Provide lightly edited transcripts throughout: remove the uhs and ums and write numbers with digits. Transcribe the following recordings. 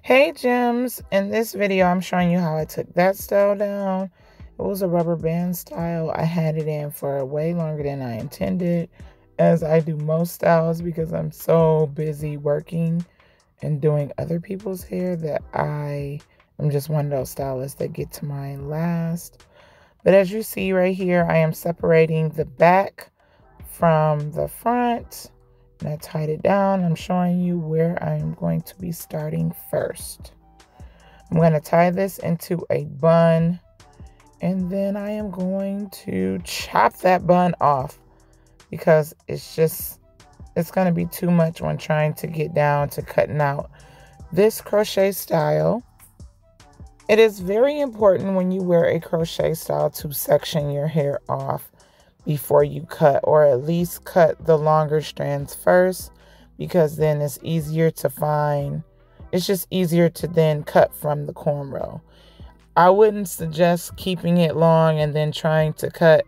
Hey gems, in this video I'm showing you how I took that style down. It was a rubber band style. I had it in for way longer than I intended, as I do most styles because I'm so busy working and doing other people's hair that I am just one of those stylists that get to mine last. But as you see right here, I am separating the back from the front. And I tied it down. I'm showing you where I'm going to be starting first. I'm going to tie this into a bun, and then I am going to chop that bun off because it's going to be too much when trying to get down to cutting out this crochet style. It is very important when you wear a crochet style to section your hair off before you cut, or at least cut the longer strands first, because then it's easier to find. It's just easier to then cut from the cornrow. I wouldn't suggest keeping it long and then trying to cut,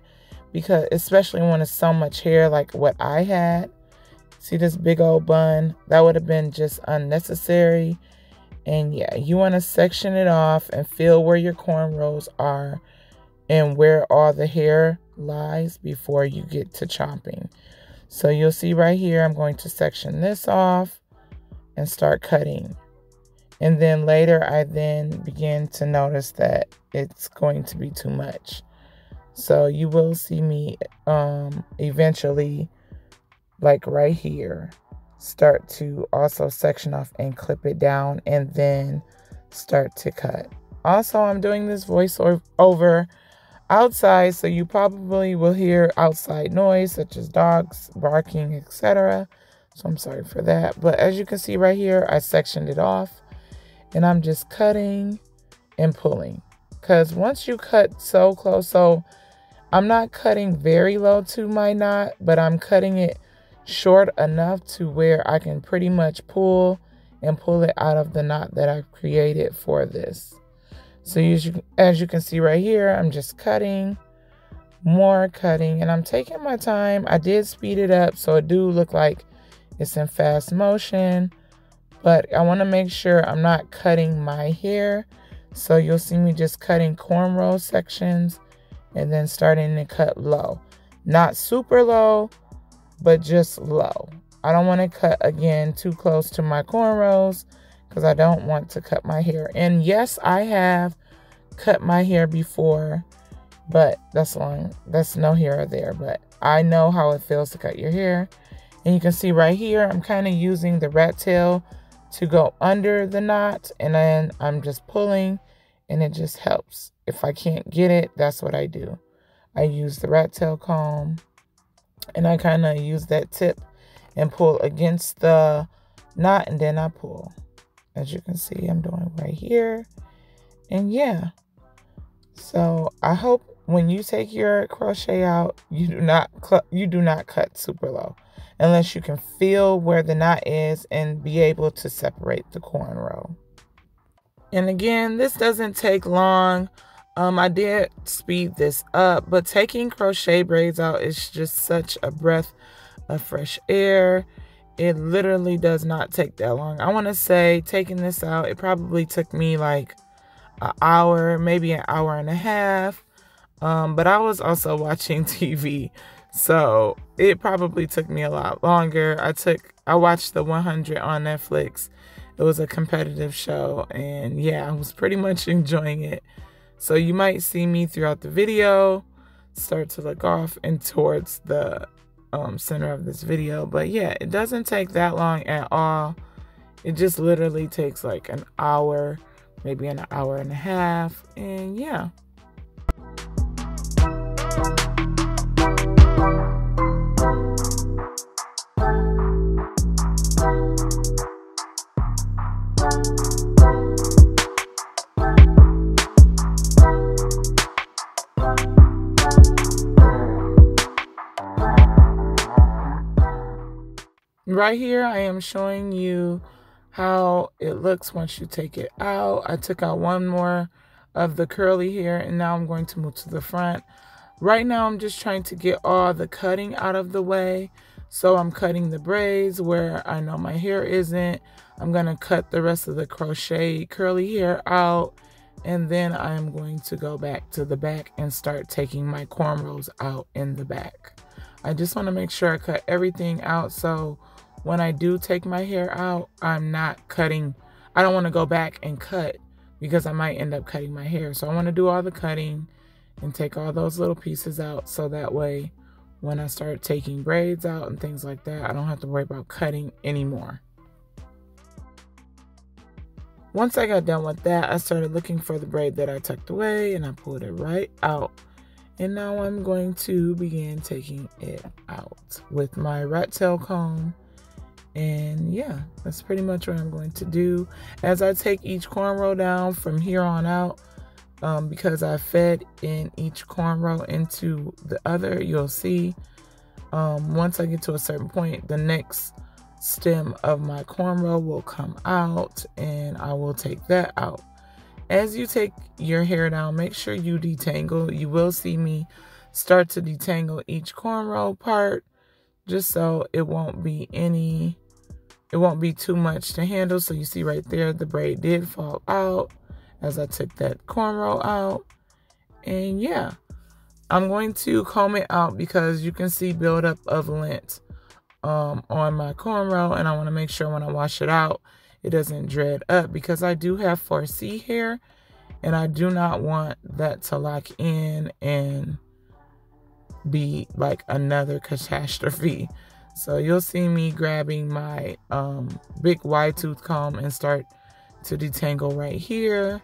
because especially when it's so much hair like what I had. See this big old bun? That would have been just unnecessary. And yeah, you want to section it off and feel where your cornrows are and where all the hair lies before you get to chopping. So you'll see right here, I'm going to section this off and start cutting. And then later I then begin to notice that it's going to be too much. So you will see me eventually, like right here, start to also section off and clip it down and then start to cut. Also, I'm doing this voiceover outside, so you probably will hear outside noise such as dogs barking, etc. So I'm sorry for that. But as you can see right here, I sectioned it off and I'm just cutting and pulling, because once you cut so close, so I'm not cutting very low to my knot, but I'm cutting it short enough to where I can pretty much pull it out of the knot that I've created for this. So as you can see right here, I'm just cutting, more cutting, and I'm taking my time. I did speed it up, so it do look like it's in fast motion, but I want to make sure I'm not cutting my hair. So you'll see me just cutting cornrow sections and then starting to cut low. Not super low, but just low. I don't want to cut again too close to my cornrows because I don't want to cut my hair. And yes, I have cut my hair before, but that's no here or there. But I know how it feels to cut your hair. And you can see right here, I'm kind of using the rat tail to go under the knot, and then I'm just pulling, and it just helps. If I can't get it, that's what I do. I use the rat tail comb, and I kind of use that tip and pull against the knot, and then I pull. As you can see, I'm doing right here. And yeah, so I hope when you take your crochet out, you do not cut super low, unless you can feel where the knot is and be able to separate the cornrow. And again, this doesn't take long. I did speed this up, but taking crochet braids out is just such a breath of fresh air. It literally does not take that long. I want to say taking this out, it probably took me like an hour, maybe an hour and a half. But I was also watching TV, so it probably took me a lot longer. I watched the 100 on Netflix. It was a competitive show, and yeah, I was pretty much enjoying it. So you might see me throughout the video start to look off and towards the center of this video. But yeah, it doesn't take that long at all. It just literally takes like an hour, maybe an hour and a half. And yeah. Right here, I am showing you how it looks once you take it out. I took out one more of the curly hair, and now I'm going to move to the front. Right now, I'm just trying to get all the cutting out of the way So I'm cutting the braids where I know my hair isn't. I'm going to cut the rest of the crochet curly hair out. And then I'm going to go back to the back and start taking my cornrows out in the back. I just want to make sure I cut everything out, so when I do take my hair out, I'm not cutting. I don't want to go back and cut because I might end up cutting my hair. So I want to do all the cutting and take all those little pieces out, so that way when I start taking braids out and things like that, I don't have to worry about cutting anymore. Once I got done with that, I started looking for the braid that I tucked away, and I pulled it right out. And now I'm going to begin taking it out with my rat tail comb. And yeah, that's pretty much what I'm going to do. As I take each cornrow down from here on out, because I fed in each cornrow into the other, you'll see once I get to a certain point, the next stem of my cornrow will come out, and I will take that out. As you take your hair down, make sure you detangle. You will see me start to detangle each cornrow part, just so it won't be too much to handle. So you see right there, the braid did fall out as I took that cornrow out. And yeah, I'm going to comb it out because you can see buildup of lint on my cornrow, and I want to make sure when I wash it out, it doesn't dread up, because I do have 4C hair, and I do not want that to lock in and be like another catastrophe. So you'll see me grabbing my big wide tooth comb and start to detangle right here,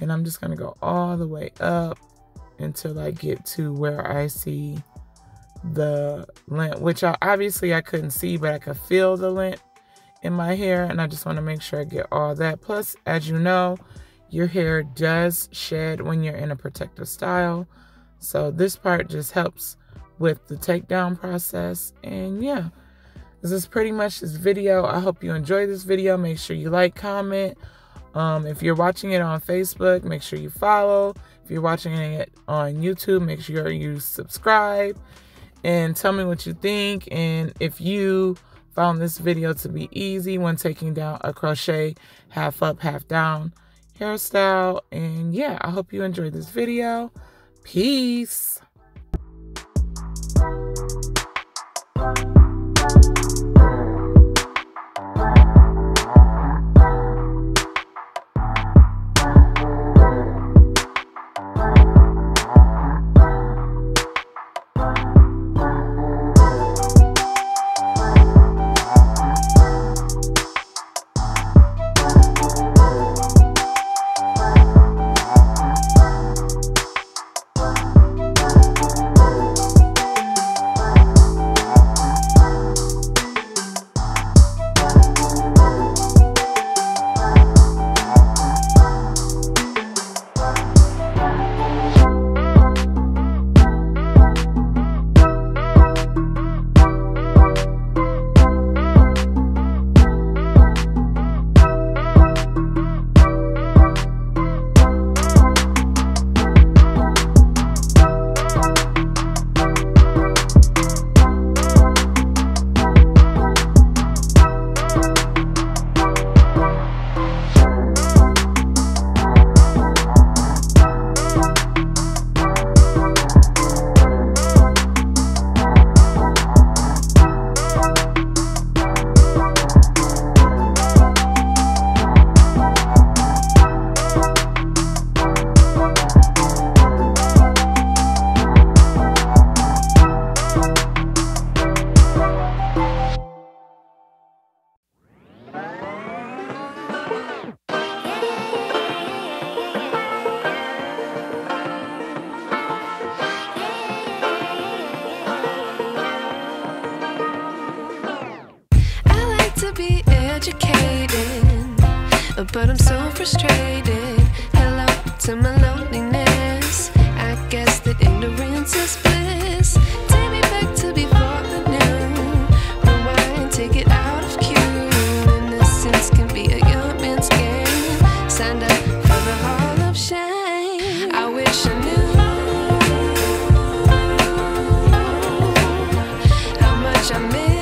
and I'm just going to go all the way up until I get to where I see the lint, which obviously I couldn't see, but I could feel the lint in my hair, and I just want to make sure I get all that. Plus, as you know, your hair does shed when you're in a protective style, so this part just helps with the takedown process. And yeah, this is pretty much this video. I hope you enjoy this video. Make sure you like, comment. If you're watching it on Facebook, make sure you follow. If you're watching it on YouTube, make sure you subscribe. And tell me what you think, and if you found this video to be easy when taking down a crochet half up, half down hairstyle. And yeah, I hope you enjoyed this video. Peace. but I'm so frustrated. Hello to my loneliness. I guess that ignorance is bliss. Take me back to before the new. Rewind, take it out of cue. Innocence can be a young man's game. Signed up for the hall of shame. I wish I knew how much I miss.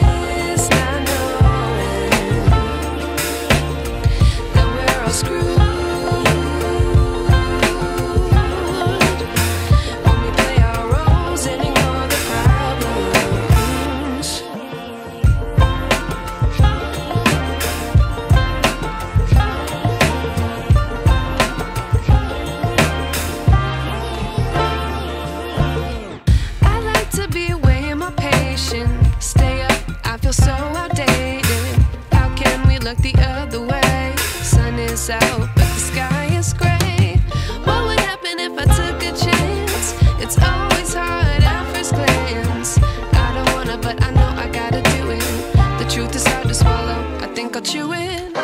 miss out, but the sky is gray. What would happen if I took a chance? It's always hard at first glance. I don't wanna, but I know I gotta do it. The truth is hard to swallow, I think I'll chew it.